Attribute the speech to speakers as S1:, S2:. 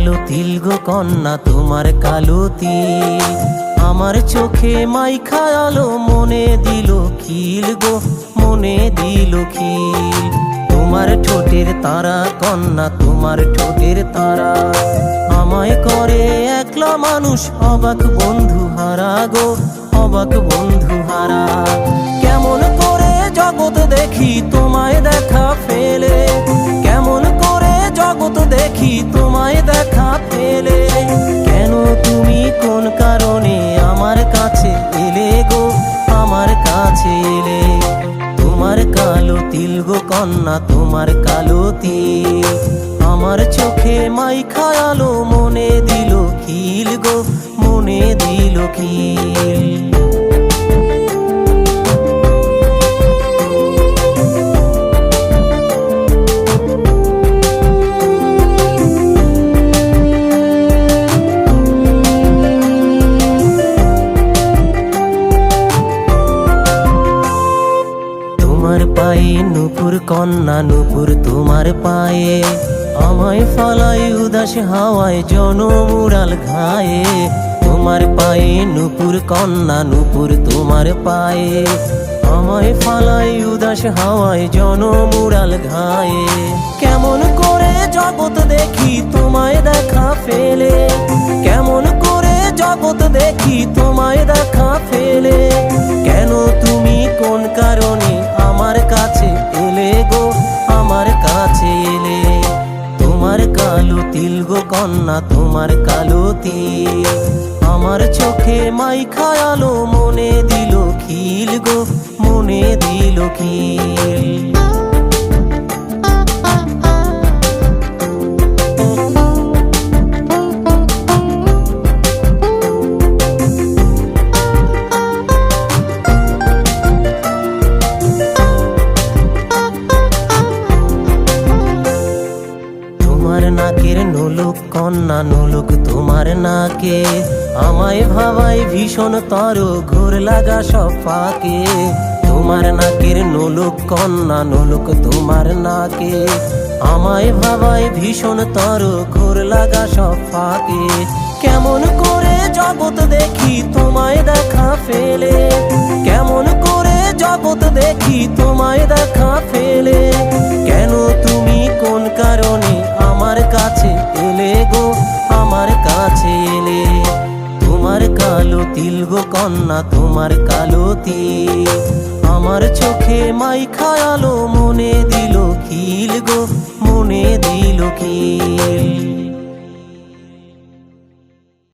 S1: কালো তিল গো কন্যা তোমার কালো তিল, আমার চোখে মাইখা আলো মনে দিল খিল গো, মনে দিল খিল। তোমার ঠোঁটের তারা কন্যা তোমার ঠোঁটের তারা, আমায় করে একলা মানুষ অবাক বন্ধু হারা গো, অবাক বন্ধু হারা। কেমন করে জগৎ দেখি তোমায় দেখা ফেলে, কেমন করে জগৎ দেখি তোমায় দেখা ফেলে। কেন তুমি কোন কারণে আমার কাছে এলে গো, আমার কাছে এলে। তোমার কালো তিল গো কন্যা তোমার কালো তিল, আমার চোখে মাইখা আলো মনে দিল খিল গো, মনে দিল খিল। তোমার পায়ে নুপুর কন্যা নুপুর তোমার পায়ে, আমায় ফলাই উদাস হাওয়ায় জনমুরাল ঘায়ে। তোমার পায়ে নুপুর কন্যা নুপুর তোমার পায়ে, আমায় ফলাই উদাস হাওয়ায় জনমুরাল ঘায়ে। কেমন করে জগৎ দেখি তোমায় দেখা ফেলে, কেমন করে জগৎ দেখি তোমায় দেখা ফেলে। কেন তুমি কোন কারণে আমার কাছে এলে গো, আমার কাছে এলে। তোমার কালো তিল গো কন্যা তোমার কালো তিল, আমার চোখে মাইখা আলো মনে দিল খিল গো, মনে দিল খিল। তোমার নাকের নোলক কন্যা নোলক তোমার নাকে, আমায় ভাবায় ভীষণ তর ঘোর লাগা সব ফাঁকে। তোমার নাকের নোলক কন্যা নোলক তোমার নাকে, আমায় ভাবায় ভীষণ তর ঘোর লাগা সব ফাঁকে। কেমন করে জগৎ দেখি তোমায় দেখা ফেলে, কেমন করে জগৎ দেখি তোমায় দেখা ফেলে। কেন তুমি কোন কারণে আমার কাছে এলে গো, আমার কাছে এলে। তোমার কালো তিল গো কন্যা তোমার কালো তিল, আমার চোখে মাইখা আলো মনে